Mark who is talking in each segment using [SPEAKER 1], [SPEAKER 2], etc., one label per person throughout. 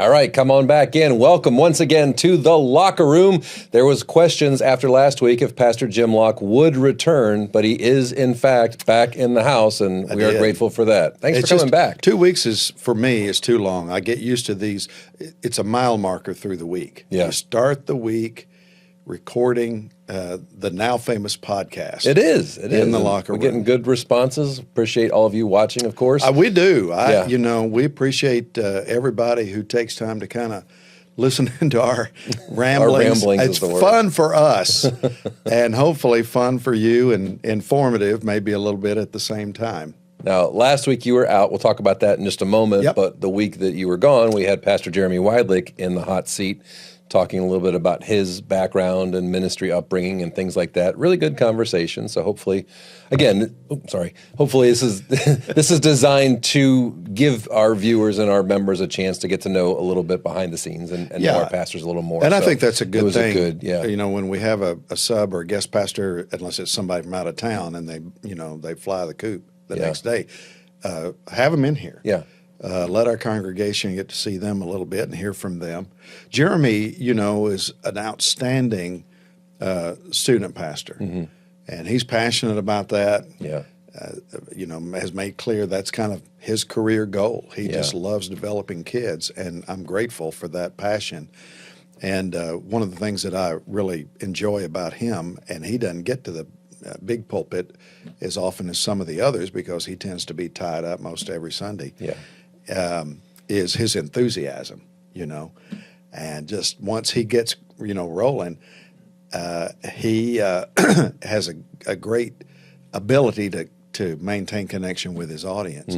[SPEAKER 1] All right, come on back in. Welcome once again to the Locker Room. There was questions after last week if Pastor Jim Locke would return, but he is, in fact, back in the house, and we are grateful for that. Thanks for coming back.
[SPEAKER 2] 2 weeks for me is too long. I get used to these. It's a mile marker through the week.
[SPEAKER 1] Yeah.
[SPEAKER 2] You start the week recording the now famous podcast.
[SPEAKER 1] It is.
[SPEAKER 2] In the locker room.
[SPEAKER 1] We're getting good responses. Appreciate all of you watching, of course.
[SPEAKER 2] We do. We appreciate everybody who takes time to kind of listen to our ramblings. It's fun for us and hopefully fun for you and informative, maybe a little bit at the same time.
[SPEAKER 1] Now, last week you were out. We'll talk about that in just a moment.
[SPEAKER 2] Yep.
[SPEAKER 1] But the week that you were gone, we had Pastor Jeremy Weidlich in the hot seat, talking a little bit about his background and ministry upbringing and things like that. Really good conversation. So hopefully, hopefully this is this is designed to give our viewers and our members a chance to get to know a little bit behind the scenes and know our pastors a little more.
[SPEAKER 2] And I think that's a good thing.
[SPEAKER 1] You
[SPEAKER 2] know, when we have a sub or a guest pastor, unless it's somebody from out of town and they fly the coop the next day, have them in here.
[SPEAKER 1] Yeah.
[SPEAKER 2] Let our congregation get to see them a little bit and hear from them. Jeremy, is an outstanding student pastor, and he's passionate about that.
[SPEAKER 1] Yeah.
[SPEAKER 2] Has made clear that's kind of his career goal. He just loves developing kids, and I'm grateful for that passion. And one of the things that I really enjoy about him, and he doesn't get to the big pulpit as often as some of the others because he tends to be tied up most every Sunday.
[SPEAKER 1] Yeah.
[SPEAKER 2] Is his enthusiasm, and just once he gets, rolling, he has a great ability to maintain connection with his audience.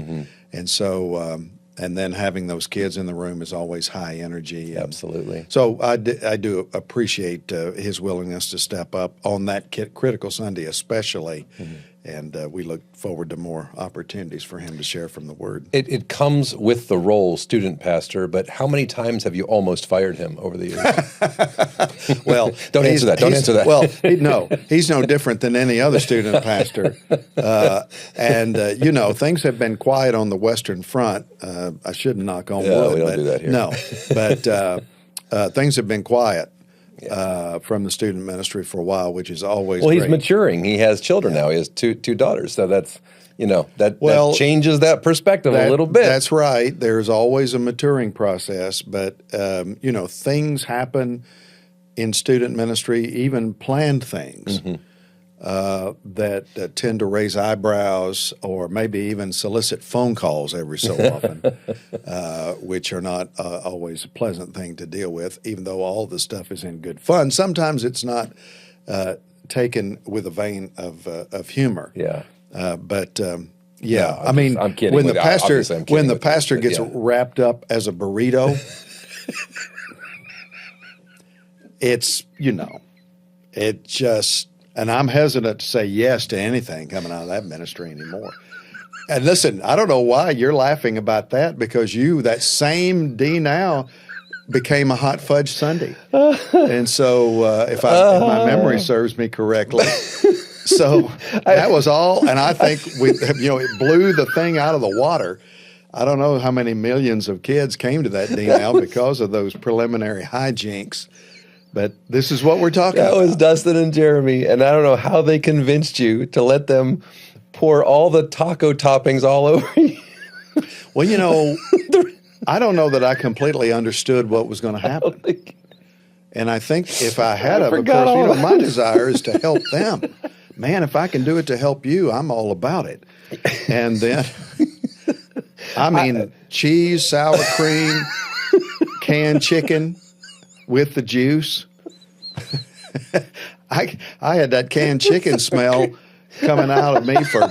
[SPEAKER 2] And so, and then having those kids in the room is always high energy.
[SPEAKER 1] Absolutely.
[SPEAKER 2] So I do appreciate his willingness to step up on that critical Sunday especially. And we look forward to more opportunities for him to share from the Word.
[SPEAKER 1] It comes with the role, student pastor, but how many times have you almost fired him over the years?
[SPEAKER 2] Well,
[SPEAKER 1] don't answer that. Don't answer that.
[SPEAKER 2] Well, he's no different than any other student pastor. And things have been quiet on the Western Front. I shouldn't knock on wood.
[SPEAKER 1] We don't do that here.
[SPEAKER 2] No, but things have been quiet. From the student ministry for a while, which is always great.
[SPEAKER 1] He's maturing. He has children now. He has two daughters. So that's, that changes that perspective a little bit.
[SPEAKER 2] That's right. There's always a maturing process, but, things happen in student ministry, even planned things that tend to raise eyebrows or maybe even solicit phone calls every so often, which are not always a pleasant thing to deal with, even though all the stuff is in good fun. Sometimes it's not taken with a vein of humor.
[SPEAKER 1] Yeah.
[SPEAKER 2] I'm kidding.
[SPEAKER 1] When
[SPEAKER 2] the pastor gets wrapped up as a burrito, it's, it just... And I'm hesitant to say yes to anything coming out of that ministry anymore. And listen, I don't know why you're laughing about that, because that same D now became a hot fudge sundae. And so if my memory serves me correctly, so that was all. And I think it blew the thing out of the water. I don't know how many millions of kids came to that D now because of those preliminary hijinks. But this is what we're talking about.
[SPEAKER 1] That was Dustin and Jeremy, and I don't know how they convinced you to let them pour all the taco toppings all over you.
[SPEAKER 2] Well, I don't know that I completely understood what was going to happen. And I think if I had of course, my desire is to help them. Man, if I can do it to help you, I'm all about it. And then, cheese, sour cream, canned chicken, with the juice. I had that canned chicken smell coming out of me for,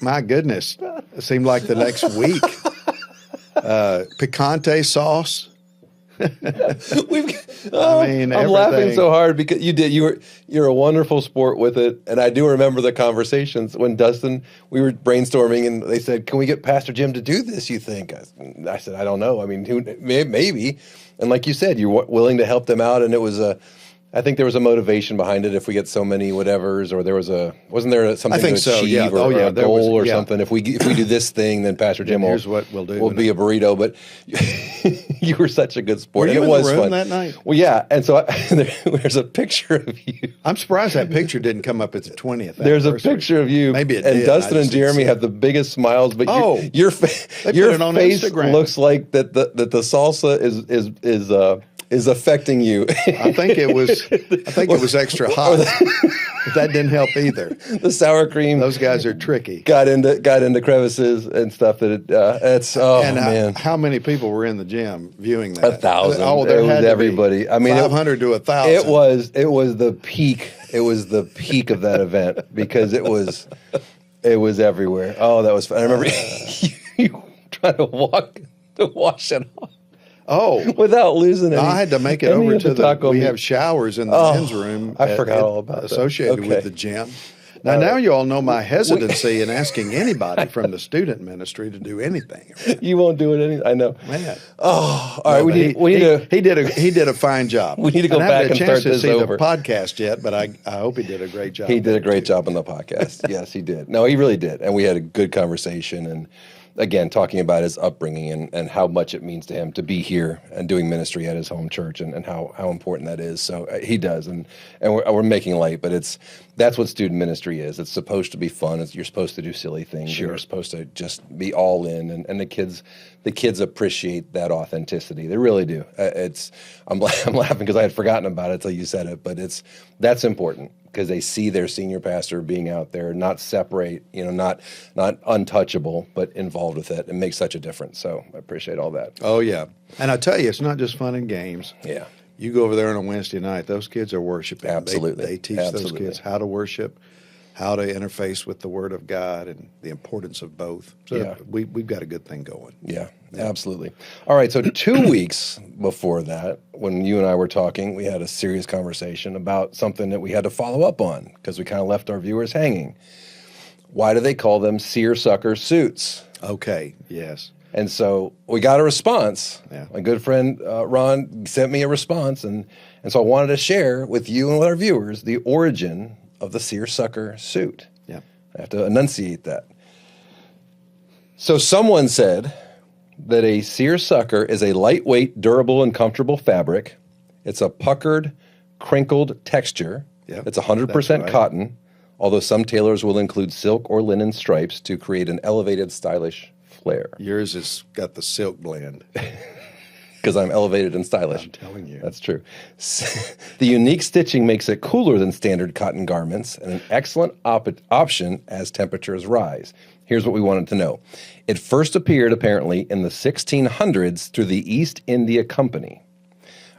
[SPEAKER 2] my goodness, it seemed like the next week. Picante sauce.
[SPEAKER 1] I'm laughing so hard because you're a wonderful sport with it, and I do remember the conversations when Dustin, we were brainstorming, and they said, "Can we get Pastor Jim to do this? You think?" I said, "I don't know. Maybe." And like you said, you're willing to help them out, and it was I think there was a motivation behind it. If we get so many whatevers, or wasn't there something
[SPEAKER 2] I think
[SPEAKER 1] to
[SPEAKER 2] so,
[SPEAKER 1] achieve,
[SPEAKER 2] yeah.
[SPEAKER 1] or,
[SPEAKER 2] Oh,
[SPEAKER 1] or
[SPEAKER 2] yeah,
[SPEAKER 1] a
[SPEAKER 2] there
[SPEAKER 1] goal
[SPEAKER 2] was-
[SPEAKER 1] or
[SPEAKER 2] yeah.
[SPEAKER 1] something? If we do this thing, then Pastor Jim will,
[SPEAKER 2] here's what we'll do.
[SPEAKER 1] will be a burrito. But you were such a good sport,
[SPEAKER 2] Were
[SPEAKER 1] and
[SPEAKER 2] you
[SPEAKER 1] it
[SPEAKER 2] in the
[SPEAKER 1] was
[SPEAKER 2] room
[SPEAKER 1] fun
[SPEAKER 2] that night?
[SPEAKER 1] Well, yeah, and so there's a picture of you.
[SPEAKER 2] I'm surprised that picture didn't come up at the 20th.
[SPEAKER 1] There's a
[SPEAKER 2] anniversary.
[SPEAKER 1] picture of you,
[SPEAKER 2] Maybe it
[SPEAKER 1] and
[SPEAKER 2] did.
[SPEAKER 1] Dustin
[SPEAKER 2] I
[SPEAKER 1] and
[SPEAKER 2] just didn't
[SPEAKER 1] Jeremy
[SPEAKER 2] see
[SPEAKER 1] have
[SPEAKER 2] it.
[SPEAKER 1] the biggest smiles. But
[SPEAKER 2] Oh,
[SPEAKER 1] your
[SPEAKER 2] put
[SPEAKER 1] your
[SPEAKER 2] it on
[SPEAKER 1] face
[SPEAKER 2] Instagram.
[SPEAKER 1] looks like that the salsa is affecting you.
[SPEAKER 2] I think it was extra hot. But that didn't help either.
[SPEAKER 1] The sour cream.
[SPEAKER 2] Those guys are tricky.
[SPEAKER 1] got into crevices and stuff man.
[SPEAKER 2] How many people were in the gym viewing that?
[SPEAKER 1] 1,000.
[SPEAKER 2] Oh, there
[SPEAKER 1] It was
[SPEAKER 2] had to
[SPEAKER 1] everybody.
[SPEAKER 2] Be
[SPEAKER 1] I mean,
[SPEAKER 2] 500 to 1,000.
[SPEAKER 1] it was the peak. It was the peak of that event because it was everywhere. Oh, that was fun. I remember you trying to wash it off.
[SPEAKER 2] Oh,
[SPEAKER 1] without losing any.
[SPEAKER 2] I had to make it
[SPEAKER 1] any
[SPEAKER 2] over
[SPEAKER 1] of
[SPEAKER 2] to the.
[SPEAKER 1] taco
[SPEAKER 2] We
[SPEAKER 1] meat.
[SPEAKER 2] have showers in the men's room.
[SPEAKER 1] I forgot all about that.
[SPEAKER 2] associated
[SPEAKER 1] Okay.
[SPEAKER 2] with the gym. Now you all know my hesitancy in asking anybody from the student ministry to do anything.
[SPEAKER 1] You won't do it. I know.
[SPEAKER 2] Man.
[SPEAKER 1] Oh, all right.
[SPEAKER 2] No,
[SPEAKER 1] We need to.
[SPEAKER 2] he did a fine job.
[SPEAKER 1] We need to go
[SPEAKER 2] I haven't
[SPEAKER 1] back
[SPEAKER 2] had a
[SPEAKER 1] and
[SPEAKER 2] chance
[SPEAKER 1] start
[SPEAKER 2] to
[SPEAKER 1] this
[SPEAKER 2] see
[SPEAKER 1] over.
[SPEAKER 2] the podcast yet, but I hope he did a great job.
[SPEAKER 1] He did a great job on the podcast. Yes, he did. No, he really did. And we had a good conversation. And again, talking about his upbringing and how much it means to him to be here and doing ministry at his home church and how important that is. So he does. And we're making light, but that's what student ministry is. It's supposed to be fun. You're supposed to do silly things.
[SPEAKER 2] Sure.
[SPEAKER 1] You're supposed to just be all in. And the kids appreciate that authenticity. They really do. I'm laughing because I had forgotten about it until you said it, but that's important because they see their senior pastor being out there, not separate, not untouchable, but involved with it. It makes such a difference. So I appreciate all that.
[SPEAKER 2] Oh yeah, and I tell you, it's not just fun and games.
[SPEAKER 1] Yeah.
[SPEAKER 2] You go over there on a Wednesday night; those kids are worshiping.
[SPEAKER 1] Absolutely.
[SPEAKER 2] They teach
[SPEAKER 1] Absolutely.
[SPEAKER 2] those kids how to worship, how to interface with the Word of God, and the importance of both. So
[SPEAKER 1] Yeah.
[SPEAKER 2] we've got a good thing going.
[SPEAKER 1] Yeah, absolutely. All right, so 2 weeks before that, when you and I were talking, we had a serious conversation about something that we had to follow up on because we kind of left our viewers hanging. Why do they call them seersucker suits?
[SPEAKER 2] Okay. Yes.
[SPEAKER 1] And so we got a response.
[SPEAKER 2] Yeah.
[SPEAKER 1] My good friend Ron sent me a response, and so I wanted to share with you and with our viewers the origin of the seersucker suit.
[SPEAKER 2] Yeah.
[SPEAKER 1] I have to enunciate that. So someone said that a seersucker is a lightweight, durable, and comfortable fabric. It's a puckered, crinkled texture.
[SPEAKER 2] Yep,
[SPEAKER 1] It's 100%
[SPEAKER 2] that's right.
[SPEAKER 1] cotton, although some tailors will include silk or linen stripes to create an elevated, stylish flair.
[SPEAKER 2] Yours has got the silk blend.
[SPEAKER 1] Because I'm elevated and stylish.
[SPEAKER 2] I'm telling you.
[SPEAKER 1] That's true. The unique stitching makes it cooler than standard cotton garments and an excellent option as temperatures rise. Here's what we wanted to know. It first appeared apparently in the 1600s through the East India Company.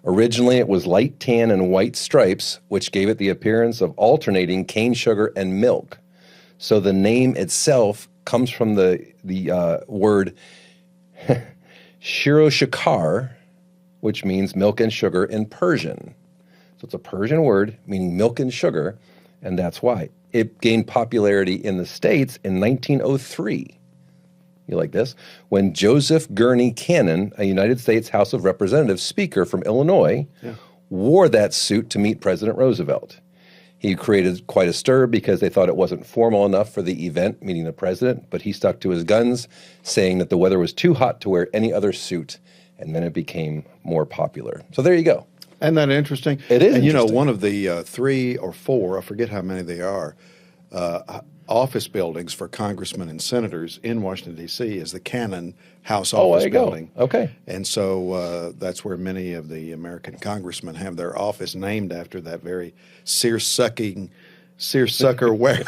[SPEAKER 1] Originally, it was light tan and white stripes, which gave it the appearance of alternating cane sugar and milk. So the name itself comes from the word Shiroshikar, which means milk and sugar in Persian. So it's a Persian word meaning milk and sugar, and that's why. It gained popularity in the States in 1903. You like this? When Joseph Gurney Cannon, a United States House of Representatives speaker from Illinois, wore that suit to meet President Roosevelt. He created quite a stir because they thought it wasn't formal enough for the event, meeting the president, but he stuck to his guns, saying that the weather was too hot to wear any other suit, and then it became more popular. So there you go.
[SPEAKER 2] Isn't that interesting?
[SPEAKER 1] It is
[SPEAKER 2] And
[SPEAKER 1] interesting.
[SPEAKER 2] one of the 3 or 4, I forget how many they are, office buildings for congressmen and senators in Washington, D.C. is the Cannon House
[SPEAKER 1] Oh,
[SPEAKER 2] Office
[SPEAKER 1] there you go.
[SPEAKER 2] Building.
[SPEAKER 1] Okay.
[SPEAKER 2] And so that's where many of the American congressmen have their office named after that very seersucker wearing.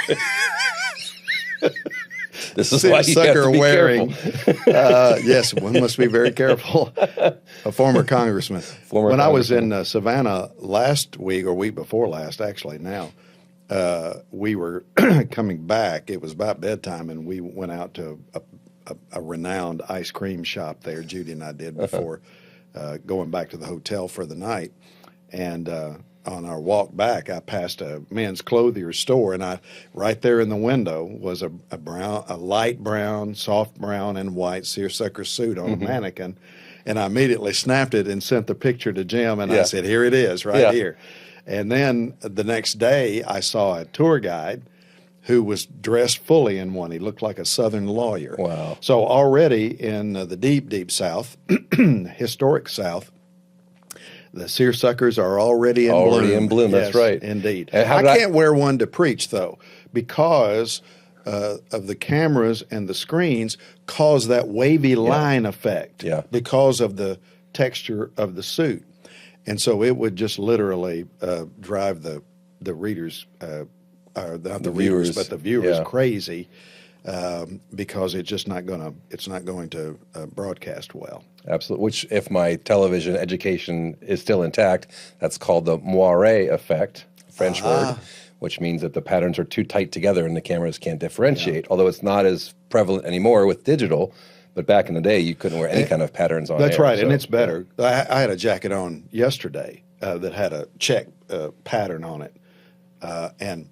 [SPEAKER 1] This is why you have to be
[SPEAKER 2] wearing.
[SPEAKER 1] careful.
[SPEAKER 2] Yes, one must be very careful. A former congressman. When I was in Savannah last week, or week before last, actually now, we were coming back. It was about bedtime, and we went out to a renowned ice cream shop there. Judy and I did before going back to the hotel for the night. And on our walk back, I passed a men's clothier's store, and right there in the window was a light brown, soft brown, and white seersucker suit on a mannequin. And I immediately snapped it and sent the picture to Jim, and I said, "Here it is, right here." And then the next day, I saw a tour guide who was dressed fully in one. He looked like a Southern lawyer.
[SPEAKER 1] Wow.
[SPEAKER 2] So already in the deep, deep South, historic South, the seersuckers are already in bloom.
[SPEAKER 1] Already in bloom, that's
[SPEAKER 2] Yes,
[SPEAKER 1] right.
[SPEAKER 2] Indeed.
[SPEAKER 1] And how
[SPEAKER 2] I
[SPEAKER 1] did
[SPEAKER 2] can't wear one to preach, though, because of the cameras and the screens cause that wavy line effect
[SPEAKER 1] Yeah.
[SPEAKER 2] because of the texture of the suit. And so it would just literally drive the readers, or not the readers,
[SPEAKER 1] viewers,
[SPEAKER 2] but the viewers
[SPEAKER 1] yeah.
[SPEAKER 2] crazy because it's just not going to broadcast well.
[SPEAKER 1] Absolutely. Which, if my television education is still intact, that's called the moire effect, French word, which means that the patterns are too tight together and the cameras can't differentiate. Although it's not as prevalent anymore with digital, but back in the day, you couldn't wear any kind of patterns on.
[SPEAKER 2] That's
[SPEAKER 1] air,
[SPEAKER 2] right, and
[SPEAKER 1] so,
[SPEAKER 2] it's better. I had a jacket on yesterday that had a check pattern on it, and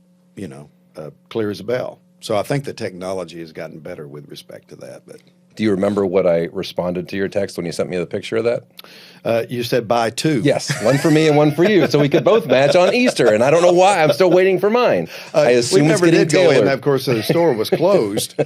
[SPEAKER 2] clear as a bell. So I think the technology has gotten better with respect to that. But
[SPEAKER 1] do you remember what I responded to your text when you sent me the picture of that?
[SPEAKER 2] you said buy two.
[SPEAKER 1] Yes, one for me and one for you, so we could both match on Easter. And I don't know why. I'm still waiting for mine. I assume
[SPEAKER 2] we
[SPEAKER 1] it's
[SPEAKER 2] never
[SPEAKER 1] getting
[SPEAKER 2] did go in.
[SPEAKER 1] tailored.
[SPEAKER 2] Of course, the store was closed,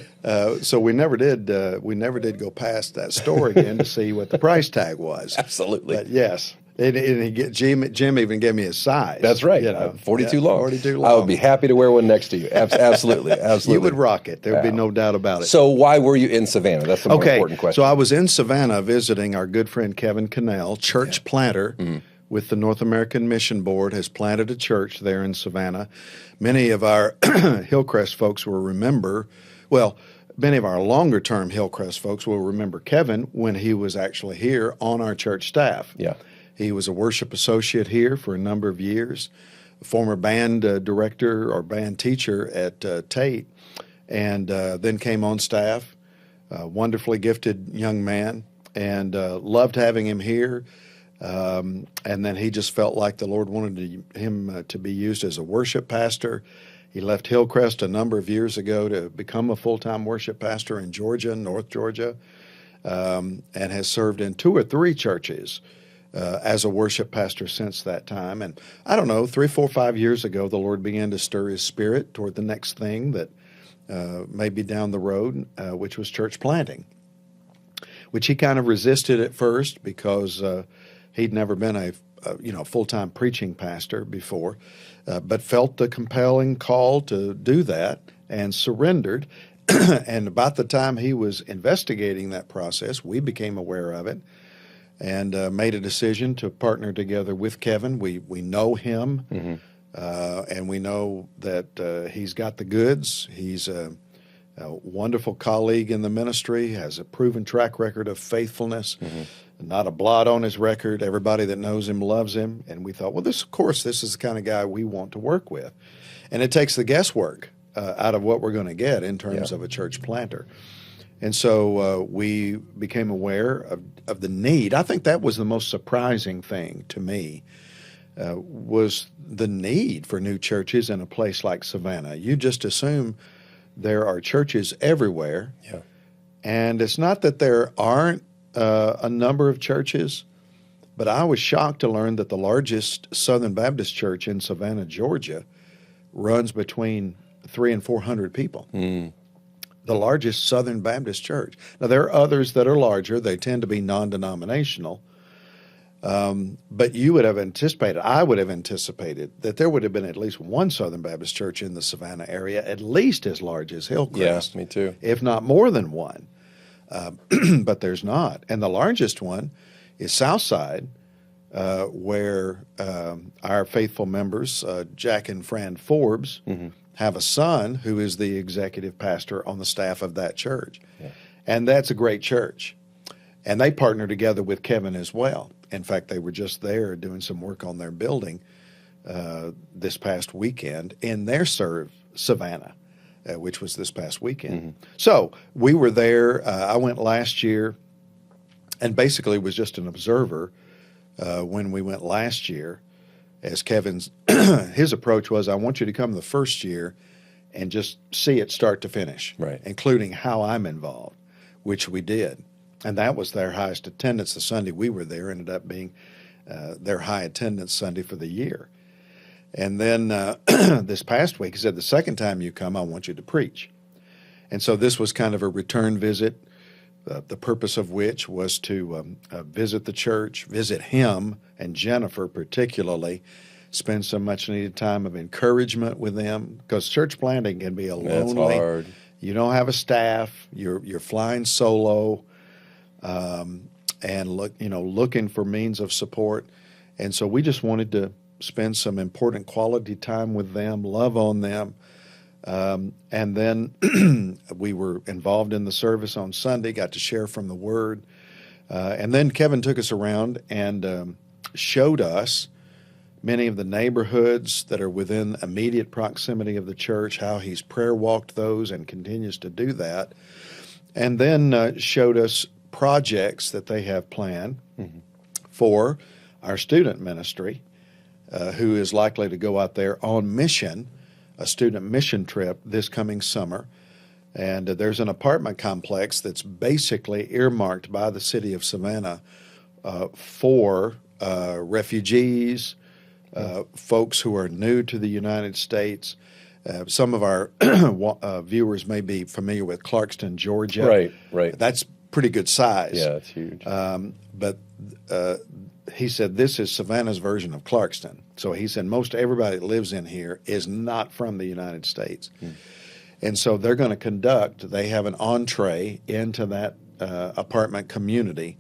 [SPEAKER 2] so we never did. We never did go past that store again to see what the price tag was.
[SPEAKER 1] Absolutely.
[SPEAKER 2] But yes, and Jim even gave me his size.
[SPEAKER 1] That's right. 42 long.
[SPEAKER 2] 42 long.
[SPEAKER 1] I would be happy to wear one next to you. Absolutely. Absolutely.
[SPEAKER 2] You would rock it. There would be no doubt about it.
[SPEAKER 1] So why were you in Savannah? That's the more important question.
[SPEAKER 2] So I was in Savannah visiting our good friend Kevin Cannell, church planter with the North American Mission Board, has planted a church there in Savannah. Many of our Hillcrest folks will remember, many of our longer-term Hillcrest folks will remember Kevin when he was actually here on our church staff.
[SPEAKER 1] Yeah.
[SPEAKER 2] He was a worship associate here for a number of years, a former band director or band teacher at Tate, and then came on staff. A wonderfully gifted young man, and loved having him here. And then he just felt like the Lord wanted him to be used as a worship pastor. He left Hillcrest a number of years ago to become a full-time worship pastor in Georgia, North Georgia, and has served in 2 or 3 churches as a worship pastor since that time. And I don't know, 3, 4, 5 years ago, the Lord began to stir his spirit toward the next thing that may be down the road, which was church planting, which he kind of resisted at first because he'd never been a full-time preaching pastor before, but felt the compelling call to do that and surrendered. And about the time he was investigating that process, we became aware of it and made a decision to partner together with Kevin. We know him, and we know that he's got the goods. He's a wonderful colleague in the ministry, has a proven track record of faithfulness, not a blot on his record. Everybody that knows him loves him. And we thought, well, this is the kind of guy we want to work with. And it takes the guesswork out of what we're going to get in terms of a church planter. And so we became aware of the need. I think that was the most surprising thing to me, was the need for new churches in a place like Savannah. You just assume there are churches everywhere.
[SPEAKER 1] Yeah.
[SPEAKER 2] And it's not that there aren't a number of churches, but I was shocked to learn that the largest Southern Baptist church in Savannah, Georgia, runs between 300 and 400 people. The largest Southern Baptist church. Now, there are others that are larger. They tend to be non-denominational. But you would have anticipated, I would have anticipated, that there would have been at least one Southern Baptist church in the Savannah area, at least as large as Hillcrest.
[SPEAKER 1] Yeah, me too.
[SPEAKER 2] If not more than one. But there's not. And the largest one is Southside, where our faithful members, Jack and Fran Forbes, have a son who is the executive pastor on the staff of that church. Yeah. And that's a great church. And they partner together with Kevin as well. In fact, they were just there doing some work on their building this past weekend in their Savannah, which was this past weekend. So we were there. I went last year and basically was just an observer when we went last year. As Kevin's, his approach was, I want you to come the first year and just see it start to finish,
[SPEAKER 1] right,
[SPEAKER 2] including how I'm involved, which we did. And that was their highest attendance. The Sunday we were there ended up being their high attendance Sunday for the year. And then this past week, he said, the second time you come, I want you to preach. And so this was kind of a return visit, the purpose of which was to visit the church, visit him and Jennifer particularly, spend some much needed time of encouragement with them, because church planting can be a
[SPEAKER 1] That's
[SPEAKER 2] lonely.
[SPEAKER 1] hard.
[SPEAKER 2] You don't have a staff. You're flying solo, and looking for means of support. And so we just wanted to spend some important quality time with them, love on them. And then we were involved in the service on Sunday, got to share from the Word. And then Kevin took us around and showed us many of the neighborhoods that are within immediate proximity of the church, how he's prayer walked those and continues to do that. And then showed us projects that they have planned for our student ministry, who is likely to go out there on mission, a student mission trip this coming summer. And there's an apartment complex that's basically earmarked by the city of Savannah for refugees, folks who are new to the United States. Some of our viewers may be familiar with Clarkston, Georgia.
[SPEAKER 1] Right.
[SPEAKER 2] That's pretty good size.
[SPEAKER 1] Yeah, it's huge.
[SPEAKER 2] But he said this is Savannah's version of Clarkston. So he said most everybody that lives in here is not from the United States. And so they're going to they have an entree into that apartment community,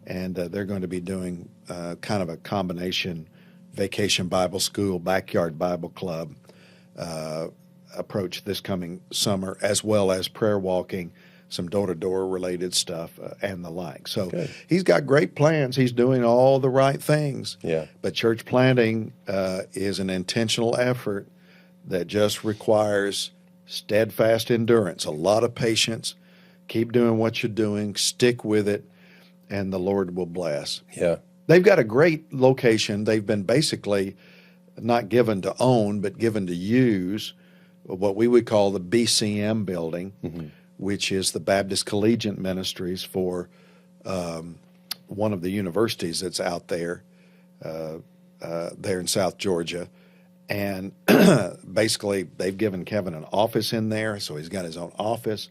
[SPEAKER 2] and they're going to be doing kind of a combination vacation Bible school, backyard Bible club approach this coming summer, as well as prayer walking, some door-to-door related stuff, and the like. So
[SPEAKER 1] Good.
[SPEAKER 2] He's got great plans. He's doing all the right things.
[SPEAKER 1] Yeah.
[SPEAKER 2] But church planting is an intentional effort that just requires steadfast endurance, a lot of patience. Keep doing what you're doing, stick with it, and the Lord will bless.
[SPEAKER 1] Yeah.
[SPEAKER 2] They've got a great location. They've been basically not given to own, but given to use what we would call the BCM building, which is the Baptist Collegiate Ministries for one of the universities that's out there, there in South Georgia. And basically, they've given Kevin an office in there, so he's got his own office.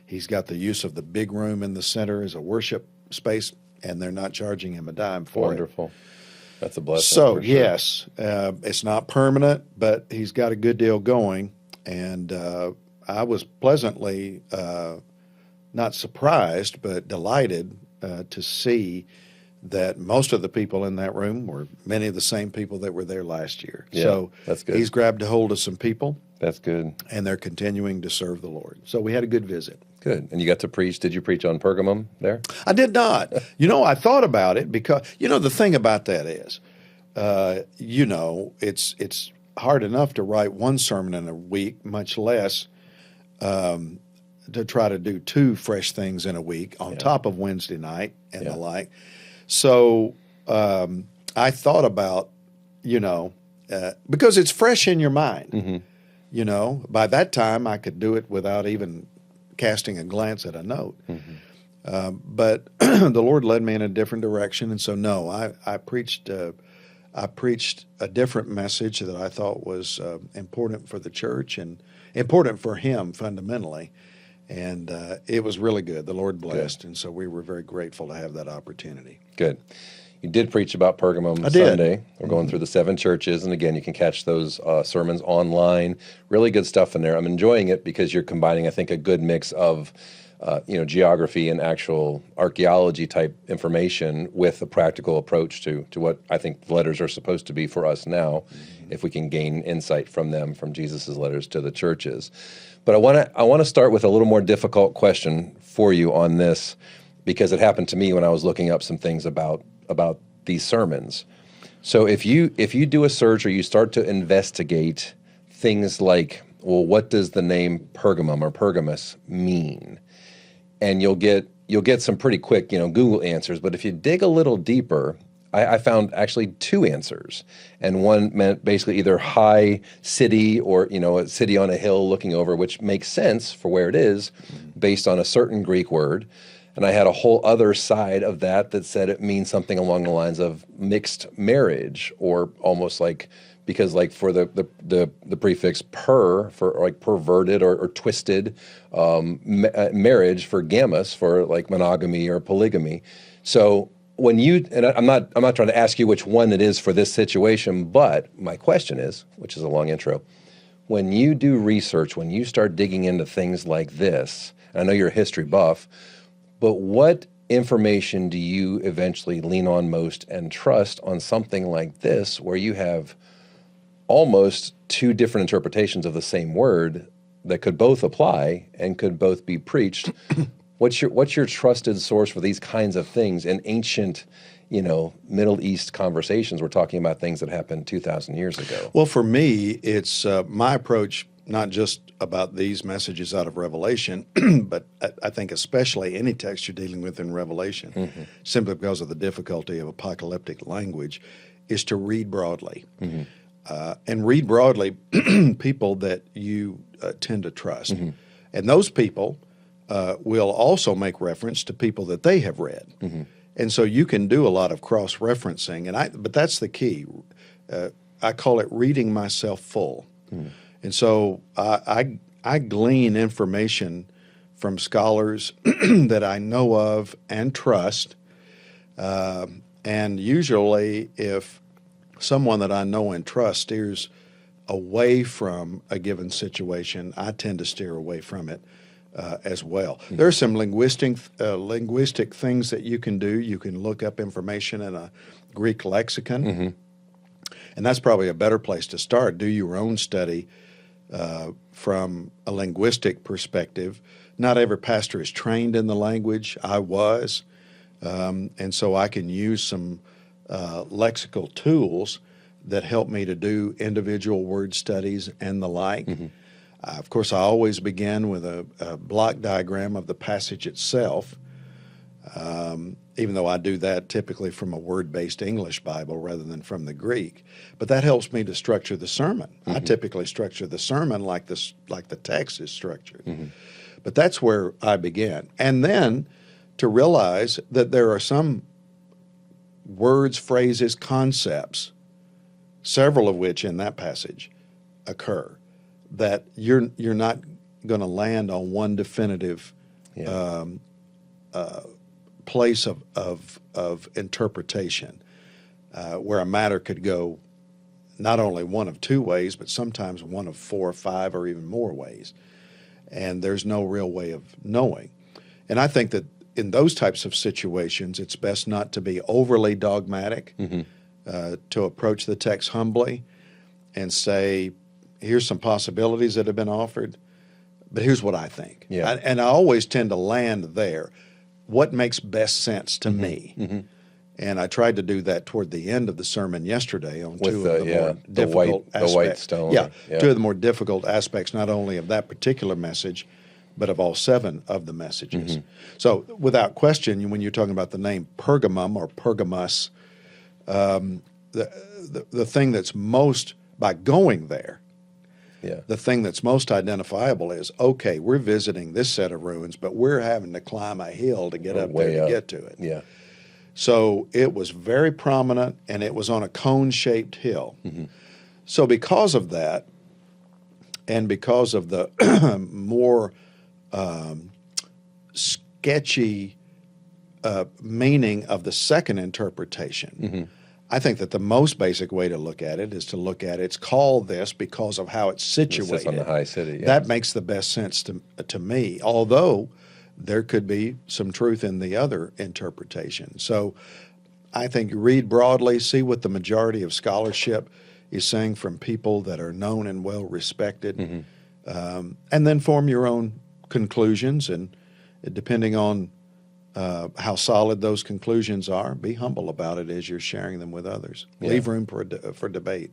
[SPEAKER 2] He's got the use of the big room in the center as a worship space, and they're not charging him a dime for it.
[SPEAKER 1] Wonderful. That's a blessing.
[SPEAKER 2] So,
[SPEAKER 1] for sure.
[SPEAKER 2] yes, it's not permanent, but he's got a good deal going. And I was pleasantly not surprised, but delighted to see that most of the people in that room were many of the same people that were there last year.
[SPEAKER 1] Yeah,
[SPEAKER 2] So
[SPEAKER 1] that's good.
[SPEAKER 2] He's grabbed a hold of some people,
[SPEAKER 1] That's good.
[SPEAKER 2] and they're continuing to serve the Lord. So we had a good visit.
[SPEAKER 1] Good. And you got to preach. Did you preach on Pergamum there?
[SPEAKER 2] I did not. I thought about it because, the thing about that is, it's hard enough to write one sermon in a week, much less to try to do two fresh things in a week on top of Wednesday night and the like. So I thought about, because it's fresh in your mind. By that time I could do it without even casting a glance at a note. But the Lord led me in a different direction, and so no, I preached a different message that I thought was important for the church and important for him fundamentally, and it was really good. The Lord blessed, and so we were very grateful to have that opportunity.
[SPEAKER 1] Good. You did preach about Pergamum
[SPEAKER 2] I did.
[SPEAKER 1] Sunday. We're going through the 7 churches, and again, you can catch those sermons online. Really good stuff in there. I'm enjoying it because you're combining, I think, a good mix of geography and actual archaeology type information with a practical approach to what I think the letters are supposed to be for us now, if we can gain insight from them, from Jesus' letters to the churches. But I want to start with a little more difficult question for you on this, because it happened to me when I was looking up some things about these sermons. So if you do a search or you start to investigate things like, well, what does the name Pergamum or Pergamus mean? And you'll get some pretty quick, Google answers. But if you dig a little deeper, I found actually 2 answers. And one meant basically either high city or, a city on a hill looking over, which makes sense for where it is based on a certain Greek word. And I had a whole other side of that said it means something along the lines of mixed marriage, or almost like because like for the prefix per for like perverted or twisted, marriage for gammas for like monogamy or polygamy. So when you, and I'm not trying to ask you which one it is for this situation, but my question is, which is a long intro, when you do research, when you start digging into things like this, and I know you're a history buff, but what information do you eventually lean on most and trust on something like this, where you have almost two different interpretations of the same word that could both apply and could both be preached? What's your trusted source for these kinds of things in ancient, Middle East conversations? We're talking about things that happened 2,000 years ago.
[SPEAKER 2] Well, for me, it's my approach, not just about these messages out of Revelation, but I think especially any text you're dealing with in Revelation, simply because of the difficulty of apocalyptic language, is to read broadly. And read broadly people that you tend to trust. And those people will also make reference to people that they have read. And so you can do a lot of cross-referencing, but that's the key. I call it reading myself full. And so I glean information from scholars that I know of and trust. And usually if someone that I know and trust steers away from a given situation, I tend to steer away from it as well. There are some linguistic things that you can do. You can look up information in a Greek lexicon, and that's probably a better place to start. Do your own study from a linguistic perspective. Not every pastor is trained in the language. I was, and so I can use some lexical tools that help me to do individual word studies and the like. Of course, I always begin with a block diagram of the passage itself, even though I do that typically from a word-based English Bible rather than from the Greek. But that helps me to structure the sermon. I typically structure the sermon like the text is structured. But that's where I begin. And then to realize that there are some words, phrases, concepts, several of which in that passage occur, that you're not going to land on one definitive place of interpretation, where a matter could go not only one of two ways, but sometimes one of 4 or 5 or even more ways. And there's no real way of knowing. And I think that in those types of situations, it's best not to be overly dogmatic, to approach the text humbly and say, here's some possibilities that have been offered, but here's what I think. And I always tend to land there. What makes best sense to me? And I tried to do that toward the end of the sermon yesterday on two of the more difficult aspects.
[SPEAKER 1] The white stone.
[SPEAKER 2] Two of the more difficult aspects, not only of that particular message, but of all 7 of the messages. So without question, when you're talking about the name Pergamum or Pergamus, the thing that's most, by going there, the thing that's most identifiable is, okay, we're visiting this set of ruins, but we're having to climb a hill to get up there to get to it. So it was very prominent, and it was on a cone-shaped hill. So because of that, and because of the more sketchy meaning of the second interpretation, I think that the most basic way to look at it is to look at it's called this because of how it's situated.
[SPEAKER 1] It's on the high city.
[SPEAKER 2] That makes the best sense to me, although there could be some truth in the other interpretation. So I think read broadly, see what the majority of scholarship is saying from people that are known and well respected, and then form your own conclusions. And depending on how solid those conclusions are, be humble about it as you're sharing them with others. Leave room for debate.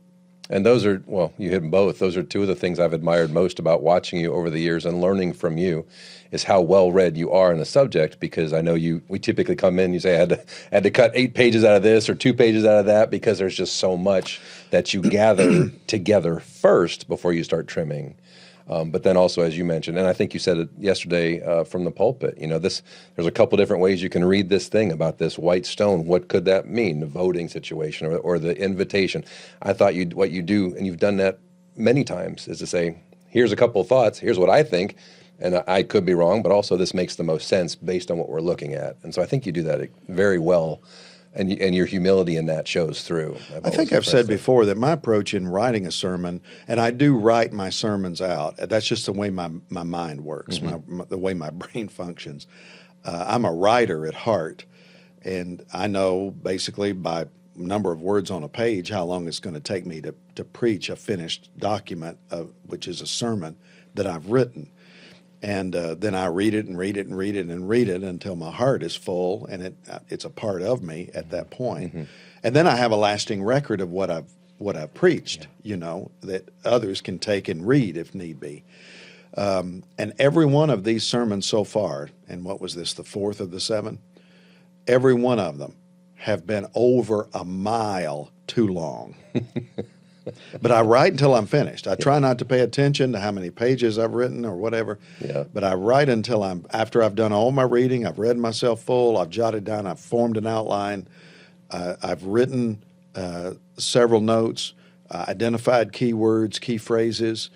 [SPEAKER 1] And those are, well, you hit them both. Those are two of the things I've admired most about watching you over the years and learning from you, is how well read you are in the subject. Because I know we typically come in, you say I had to cut 8 pages out of this or 2 pages out of that, because there's just so much that you gather together first before you start trimming. But then also, as you mentioned, and I think you said it yesterday from the pulpit, there's a couple different ways you can read this thing about this white stone. What could that mean? The voting situation or the invitation. I thought what you do, and you've done that many times, is to say, here's a couple of thoughts, here's what I think, and I could be wrong, but also this makes the most sense based on what we're looking at. And so I think you do that very well. And your humility in that shows through.
[SPEAKER 2] I think I've said before that my approach in writing a sermon, and I do write my sermons out. That's just the way my mind works, the way my brain functions. I'm a writer at heart, and I know basically by number of words on a page how long it's going to take me to preach a finished document, which is a sermon that I've written. And then I read it and read it and read it and read it until my heart is full, and it's a part of me at that point. And then I have a lasting record of what I've preached, that others can take and read if need be. And every one of these sermons so far, and what was this, the fourth of the 7? Every one of them have been over a mile too long. But I write until I'm finished. I try not to pay attention to how many pages I've written or whatever.
[SPEAKER 1] Yeah.
[SPEAKER 2] But I write until after I've done all my reading, I've read myself full, I've jotted down, I've formed an outline, I've written several notes, identified keywords, key phrases,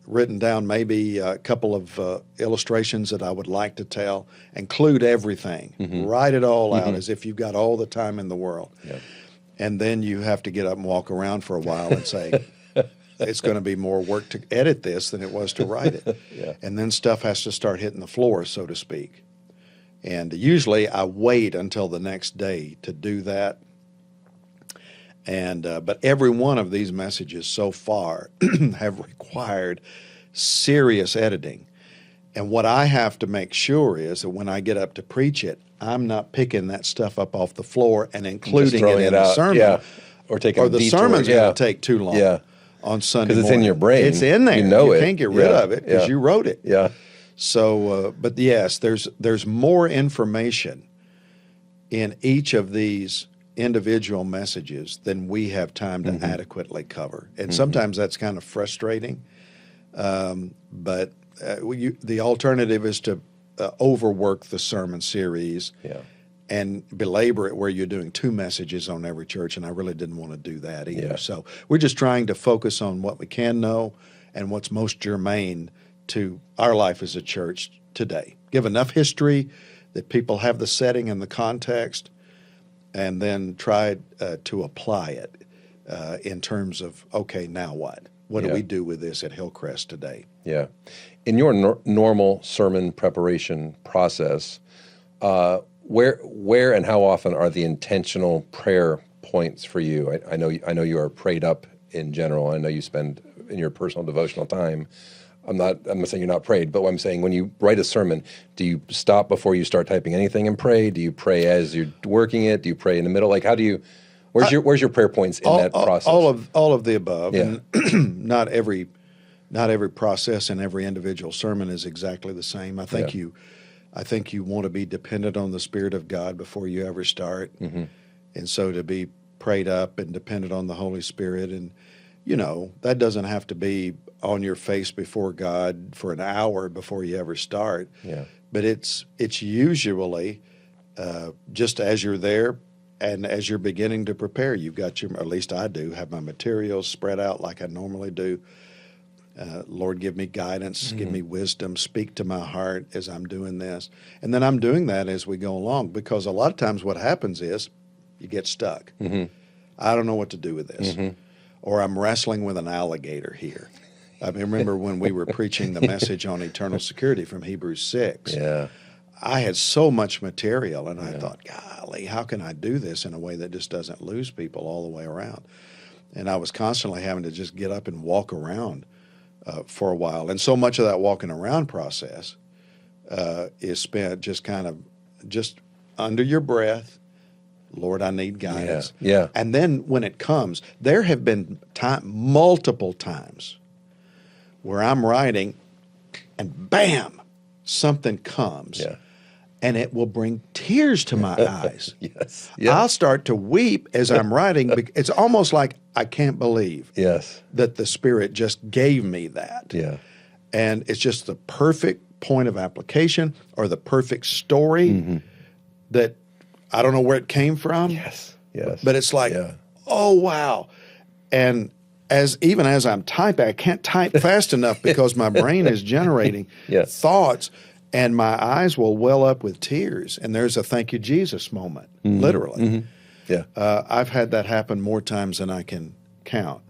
[SPEAKER 2] written down maybe a couple of illustrations that I would like to tell, include everything, write it all out as if you've got all the time in the world.
[SPEAKER 1] Yeah.
[SPEAKER 2] And then you have to get up and walk around for a while and say, it's going to be more work to edit this than it was to write it.
[SPEAKER 1] Yeah.
[SPEAKER 2] And then stuff has to start hitting the floor, so to speak. And usually I wait until the next day to do that. And but every one of these messages so far have required serious editing. And what I have to make sure is that when I get up to preach it, I'm not picking that stuff up off the floor and including it in the sermon.
[SPEAKER 1] Yeah. Or taking
[SPEAKER 2] or the sermon's going to take too long on Sunday morning.
[SPEAKER 1] Because it's in your brain.
[SPEAKER 2] It's in there. You can't get rid of it because you wrote it.
[SPEAKER 1] Yeah.
[SPEAKER 2] So, but yes, there's more information in each of these individual messages than we have time to adequately cover. And sometimes that's kind of frustrating. But the alternative is to overwork the sermon series and belabor it where you're doing 2 messages on every church, and I really didn't want to do that either.
[SPEAKER 1] Yeah.
[SPEAKER 2] So we're just trying to focus on what we can know and what's most germane to our life as a church today. Give enough history that people have the setting and the context, and then try to apply it in terms of, okay, now what? What do we do with this at Hillcrest today?
[SPEAKER 1] Yeah. In your normal sermon preparation process, where and how often are the intentional prayer points for you? I know you are prayed up in general. I know you spend in your personal devotional time. I'm not saying you're not prayed, but what I'm saying, when you write a sermon, do you stop before you start typing anything and pray? Do you pray as you're working it? Do you pray in the middle? Like, how do you? Where's your prayer points in that process?
[SPEAKER 2] All of the above.
[SPEAKER 1] Yeah.
[SPEAKER 2] And not every process and every individual sermon is exactly the same. I think you want to be dependent on the Spirit of God before you ever start, and so to be prayed up and dependent on the Holy Spirit, and that doesn't have to be on your face before God for an hour before you ever start.
[SPEAKER 1] Yeah.
[SPEAKER 2] But it's usually just as you're there. And as you're beginning to prepare, you've got at least I do, have my materials spread out like I normally do. Lord, give me guidance, give me wisdom, speak to my heart as I'm doing this. And then I'm doing that as we go along, because a lot of times what happens is you get stuck. I don't know what to do with this. Or I'm wrestling with an alligator here. I remember when we were preaching the message on eternal security from Hebrews 6.
[SPEAKER 1] Yeah.
[SPEAKER 2] I had so much material, and I thought, golly, how can I do this in a way that just doesn't lose people all the way around? And I was constantly having to just get up and walk around for a while. And so much of that walking around process is spent just kind of just under your breath, Lord, I need guidance.
[SPEAKER 1] Yeah.
[SPEAKER 2] And then when it comes, there have been multiple times where I'm writing and bam, something comes.
[SPEAKER 1] Yeah.
[SPEAKER 2] and it will bring tears to my eyes.
[SPEAKER 1] Yes. Yeah.
[SPEAKER 2] I'll start to weep as I'm writing. It's almost like I can't believe
[SPEAKER 1] Yes.
[SPEAKER 2] that the Spirit just gave me that.
[SPEAKER 1] Yeah.
[SPEAKER 2] And it's just the perfect point of application or the perfect story that I don't know where it came from.
[SPEAKER 1] Yes. Yes.
[SPEAKER 2] But it's like,
[SPEAKER 1] Yeah.
[SPEAKER 2] oh, wow. And even as I'm typing, I can't type fast enough because my brain is generating
[SPEAKER 1] Yes.
[SPEAKER 2] thoughts, and my eyes will well up with tears. And there's a thank you, Jesus moment, literally.
[SPEAKER 1] Yeah.
[SPEAKER 2] I've had that happen more times than I can count.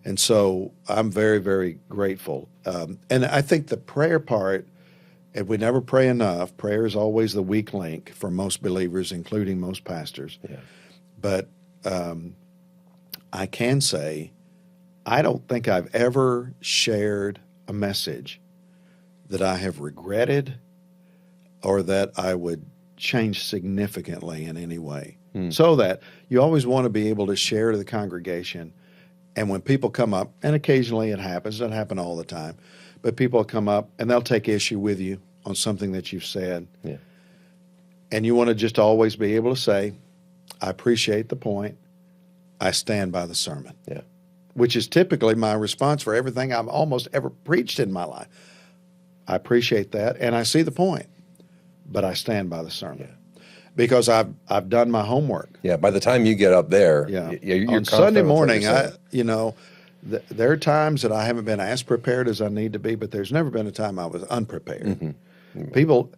[SPEAKER 2] And so I'm very, very grateful. And I think the prayer part, if we never pray enough, prayer is always the weak link for most believers, including most pastors.
[SPEAKER 1] Yeah.
[SPEAKER 2] But I can say, I don't think I've ever shared a message that I have regretted or that I would change significantly in any way. So that you always want to be able to share to the congregation. And when people come up, and occasionally it happens, it doesn't happen all the time, but people come up and they'll take issue with you on something that you've said.
[SPEAKER 1] Yeah.
[SPEAKER 2] And you want to just always be able to say, I appreciate the point. I stand by the sermon.
[SPEAKER 1] Yeah.
[SPEAKER 2] Which is typically my response for everything I've almost ever preached in my life. I appreciate that, and I see the point, but I stand by the sermon because I've done my homework.
[SPEAKER 1] Yeah. By the time you get up there, you're
[SPEAKER 2] on Sunday
[SPEAKER 1] confident with what
[SPEAKER 2] morning,
[SPEAKER 1] you're saying.
[SPEAKER 2] there are times that I haven't been as prepared as I need to be, but there's never been a time I was unprepared. People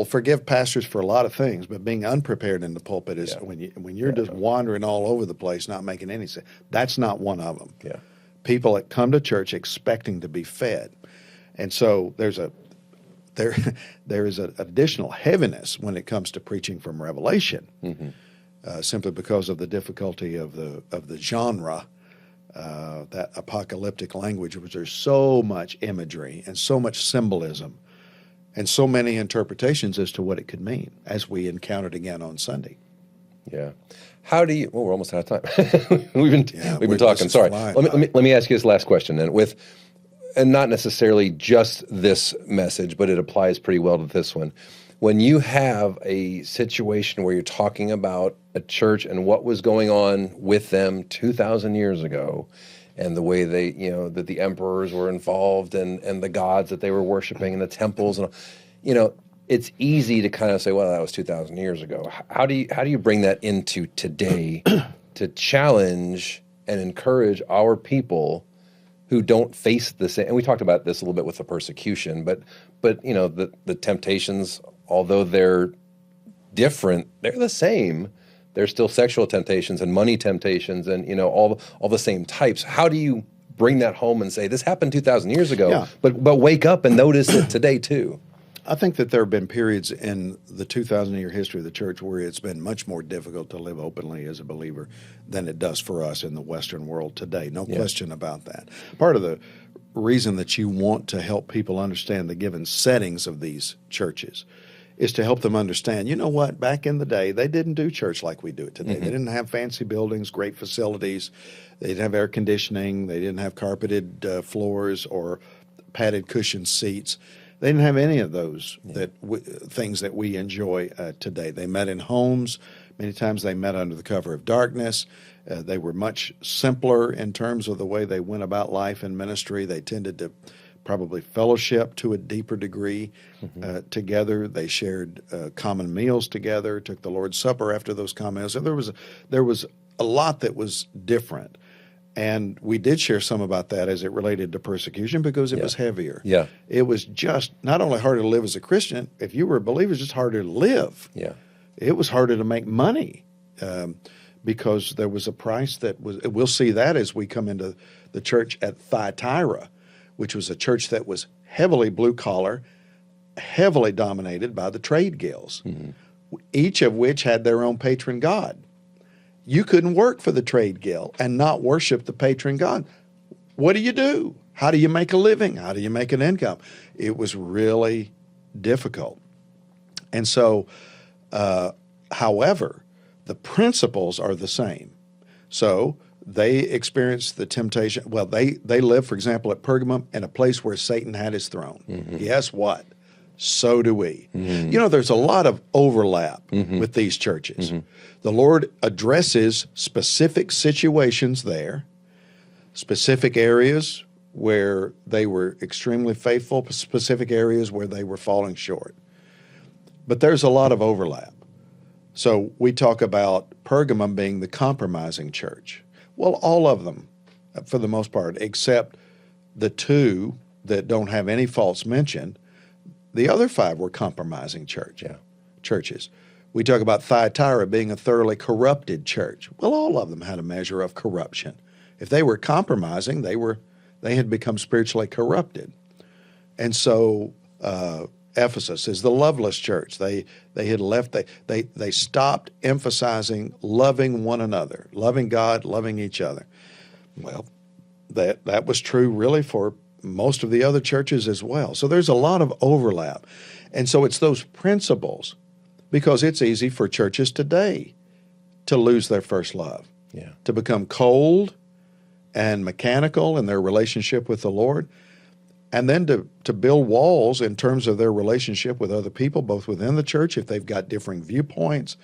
[SPEAKER 2] forgive pastors for a lot of things, but being unprepared in the pulpit is when you're just wandering all over the place, not making any sense. That's not one of them.
[SPEAKER 1] Yeah.
[SPEAKER 2] People that come to church expecting to be fed, and so there is an additional heaviness when it comes to preaching from Revelation, simply because of the difficulty of the genre, that apocalyptic language, which there's so much imagery and so much symbolism. And so many interpretations as to what it could mean, as we encountered again on Sunday.
[SPEAKER 1] Yeah. How do you? Well, we're almost out of time. we've been talking.
[SPEAKER 2] This is
[SPEAKER 1] Sorry.
[SPEAKER 2] flying
[SPEAKER 1] Let me ask you this last question then. And not necessarily just this message, but it applies pretty well to this one. When you have a situation where you're talking about a church and what was going on with them 2,000 years ago, and the way they, that the emperors were involved and the gods that they were worshiping and the temples, and it's easy to kind of say, well, that was 2,000 years ago. How do you bring that into today to challenge and encourage our people who don't face the same? And we talked about this a little bit with the persecution, but the temptations, although they're different, they're the same. There's still sexual temptations and money temptations and all the same types. How do you bring that home and say this happened 2,000 years ago, but wake up and notice it today too?
[SPEAKER 2] I think that there have been periods in the 2,000-year history of the church where it's been much more difficult to live openly as a believer than it does for us in the Western world today. No question about that. Part of the reason that you want to help people understand the given settings of these churches is to help them understand, you know what, back in the day, they didn't do church like we do it today. They didn't have fancy buildings, great facilities. They didn't have air conditioning. They didn't have carpeted floors or padded cushioned seats. They didn't have any of those things that we enjoy today. They met in homes. Many times they met under the cover of darkness. They were much simpler in terms of the way they went about life and ministry. They tended to probably fellowship to a deeper degree together. They shared common meals together, took the Lord's Supper after those common meals. So there was a lot that was different. And we did share some about that as it related to persecution because it was heavier.
[SPEAKER 1] Yeah.
[SPEAKER 2] It was just not only harder to live as a Christian, if you were a believer, it was just harder to live.
[SPEAKER 1] Yeah.
[SPEAKER 2] It was harder to make money because there was a price that was, we'll see that as we come into the church at Thyatira, which was a church that was heavily blue collar, heavily dominated by the trade guilds, each of which had their own patron god. You couldn't work for the trade guild and not worship the patron god. What do you do? How do you make a living? How do you make an income? It was really difficult. And so, however, the principles are the same. So they experienced the temptation. Well, they lived, for example, at Pergamum in a place where Satan had his throne. Guess what? so do we. You know, there's a lot of overlap with these churches. The Lord addresses specific situations there, specific areas where they were extremely faithful, specific areas where they were falling short. But there's a lot of overlap. So we talk about Pergamum being the compromising church. Well, all of them, for the most part, except the two that don't have any faults mentioned, the other five were compromising churches. We talk about Thyatira being a thoroughly corrupted church. Well, all of them had a measure of corruption. If they were compromising, they had become spiritually corrupted. And so Ephesus is the loveless church. They had left. They stopped emphasizing loving one another, loving God, loving each other. Well, that was true really for most of the other churches as well. So there's a lot of overlap. And so it's those principles, because it's easy for churches today to lose their first love, to become cold and mechanical in their relationship with the Lord, and then to build walls in terms of their relationship with other people, both within the church, if they've got differing viewpoints,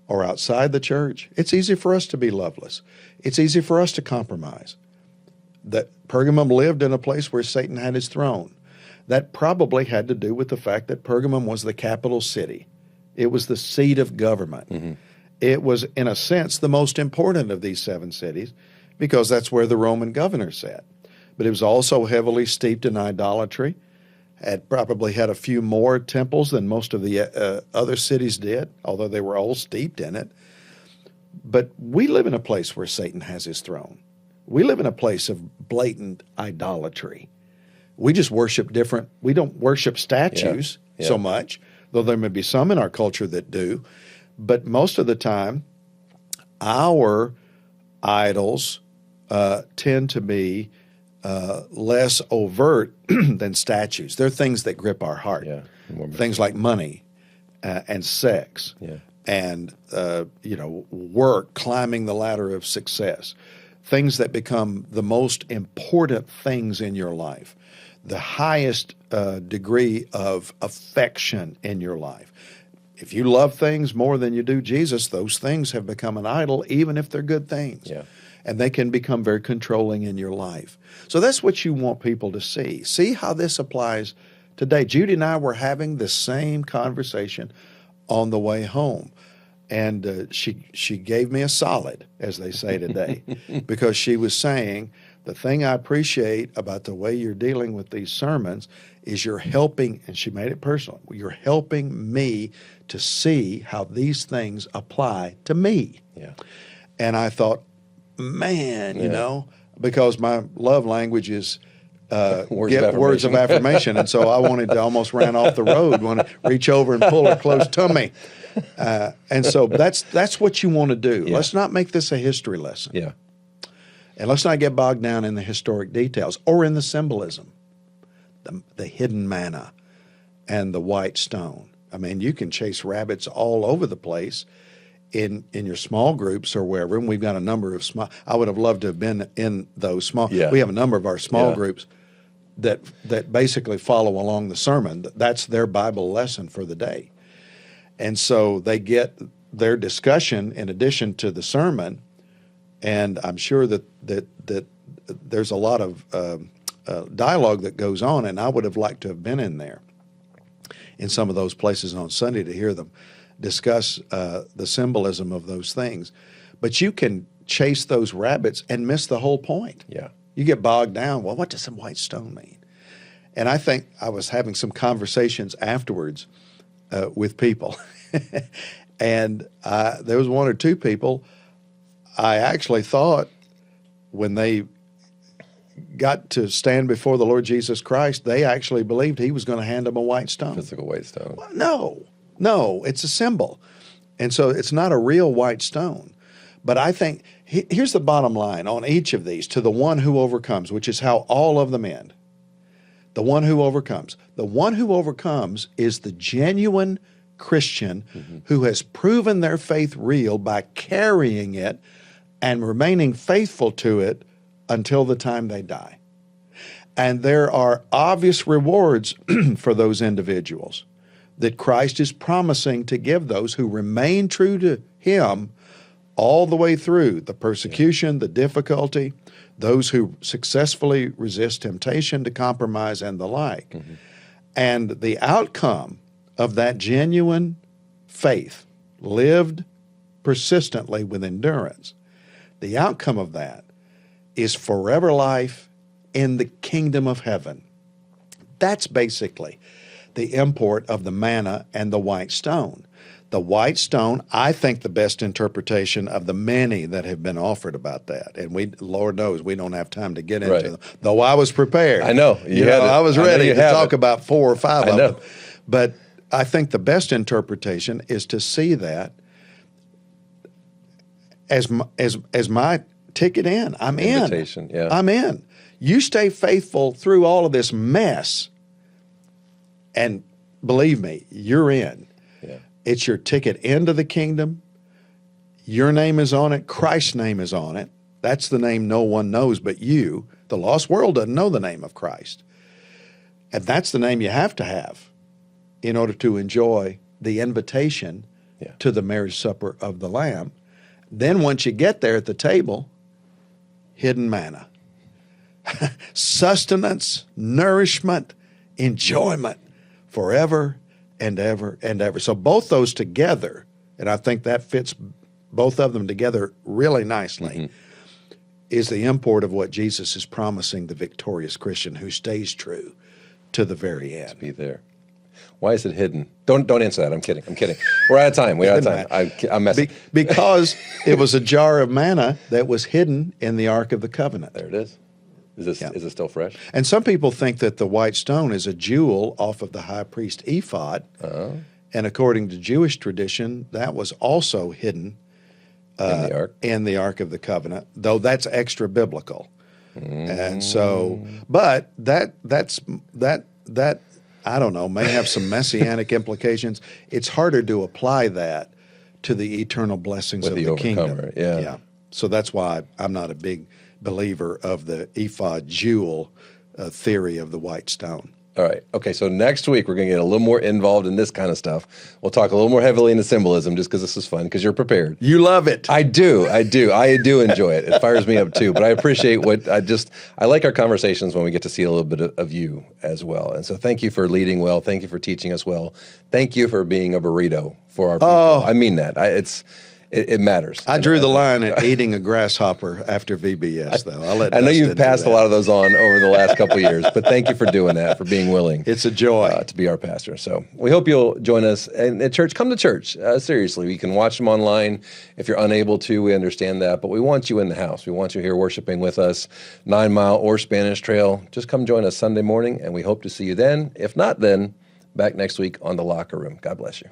[SPEAKER 2] or outside the church. It's easy for us to be loveless. It's easy for us to compromise. That Pergamum lived in a place where Satan had his throne. That probably had to do with the fact that Pergamum was the capital city. It was the seat of government. It was, in a sense, the most important of these 7 cities, because that's where the Roman governor sat. But it was also heavily steeped in idolatry. It probably had a few more temples than most of the other cities did, although they were all steeped in it. But we live in a place where Satan has his throne. We live in a place of blatant idolatry. We just worship different. We don't worship statues so much, though there may be some in our culture that do. But most of the time, our idols tend to be less overt than statues. They're things that grip our heart. Things like money and sex and work, climbing the ladder of success. Things that become the most important things in your life, the highest degree of affection in your life. If you love things more than you do Jesus, those things have become an idol, even if they're good things. And they can become very controlling in your life. So that's what you want people to see. See how this applies today. Judy and I were having the same conversation on the way home. And she gave me a solid, as they say today, because she was saying, the thing I appreciate about the way you're dealing with these sermons is you're helping, and she made it personal, you're helping me to see how these things apply to me. And I thought, man, you know, because my love language is words of affirmation. And so I wanted to almost ran off the road, want to reach over and pull her close to me. And so that's what you want to do. Let's not make this a history lesson. And let's not get bogged down in the historic details or in the symbolism, the hidden manna and the white stone. I mean, you can chase rabbits all over the place in your small groups or wherever. And we've got a number of small. I would have loved to have been in those small. We have a number of our small groups that basically follow along the sermon. That's their Bible lesson for the day. And so they get their discussion in addition to the sermon, and I'm sure that there's a lot of dialogue that goes on, and I would have liked to have been in there in some of those places on Sunday to hear them discuss the symbolism of those things. But you can chase those rabbits and miss the whole point. You get bogged down, well, what does some white stone mean? And I think I was having some conversations afterwards with people. And there was one or two people I actually thought when they got to stand before the Lord Jesus Christ, they actually believed he was going to hand them a white stone.
[SPEAKER 1] Physical white stone.
[SPEAKER 2] Well, no, it's a symbol. And so it's not a real white stone. But I think here's the bottom line on each of these, to the one who overcomes, which is how all of them end. The one who overcomes. The one who overcomes is the genuine Christian who has proven their faith real by carrying it and remaining faithful to it until the time they die. And there are obvious rewards for those individuals that Christ is promising to give those who remain true to Him all the way through the persecution, the difficulty, those who successfully resist temptation to compromise and the like. Mm-hmm. And the outcome of that genuine faith, lived persistently with endurance, the outcome of that is forever life in the kingdom of heaven. That's basically the import of the manna and the white stone. The white stone, I think the best interpretation of the many that have been offered about that, and we, Lord knows, we don't have time to get into them, though I was prepared.
[SPEAKER 1] I know.
[SPEAKER 2] I was ready to talk about 4 or 5 of them. But I think the best interpretation is to see that as my ticket in. I'm
[SPEAKER 1] Invitation,
[SPEAKER 2] in. I'm in. You stay faithful through all of this mess, and believe me, you're in.
[SPEAKER 1] Yeah.
[SPEAKER 2] It's your ticket into the kingdom. Your name is on it. Christ's name is on it. That's the name no one knows but you. The lost world doesn't know the name of Christ. And that's the name you have to have in order to enjoy the invitation to the marriage supper of the Lamb. Then once you get there at the table, hidden manna. Sustenance, nourishment, enjoyment forever and ever and ever. So both those together, and I think that fits both of them together really nicely, is the import of what Jesus is promising the victorious Christian who stays true to the very end.
[SPEAKER 1] Be there. Why is it hidden? Don't answer that. I'm kidding. We're out of time. I'm messing.
[SPEAKER 2] Because it was a jar of manna that was hidden in the Ark of the Covenant.
[SPEAKER 1] There it is. Is it still fresh?
[SPEAKER 2] And some people think that the white stone is a jewel off of the high priest ephod. Oh. And according to Jewish tradition, that was also hidden in the Ark of the Covenant, though that's extra biblical. And so, but that I don't know, may have some messianic implications. It's harder to apply that to the eternal blessings of the kingdom.
[SPEAKER 1] Yeah.
[SPEAKER 2] So that's why I'm not a big believer of the ephod jewel theory of the white stone.
[SPEAKER 1] All right. Okay, so next week we're going to get a little more involved in this kind of stuff. We'll talk a little more heavily into symbolism just because this is fun, because you're prepared.
[SPEAKER 2] You love it.
[SPEAKER 1] I do enjoy it. It fires me up too, but I appreciate I like our conversations when we get to see a little bit of you as well. And so thank you for leading well. Thank you for teaching us well. Thank you for being a burrito for our people. Oh. I mean that. It matters.
[SPEAKER 2] I drew the line at eating a grasshopper after VBS, though.
[SPEAKER 1] I know you've passed a lot of those on over the last couple of years, but thank you for doing that, for being willing.
[SPEAKER 2] It's a joy
[SPEAKER 1] to be our pastor. So we hope you'll join us. And at church, come to church. Seriously, you can watch them online. If you're unable to, we understand that. But we want you in the house. We want you here worshiping with us, 9 Mile or Spanish Trail. Just come join us Sunday morning, and we hope to see you then. If not then, back next week on The Locker Room. God bless you.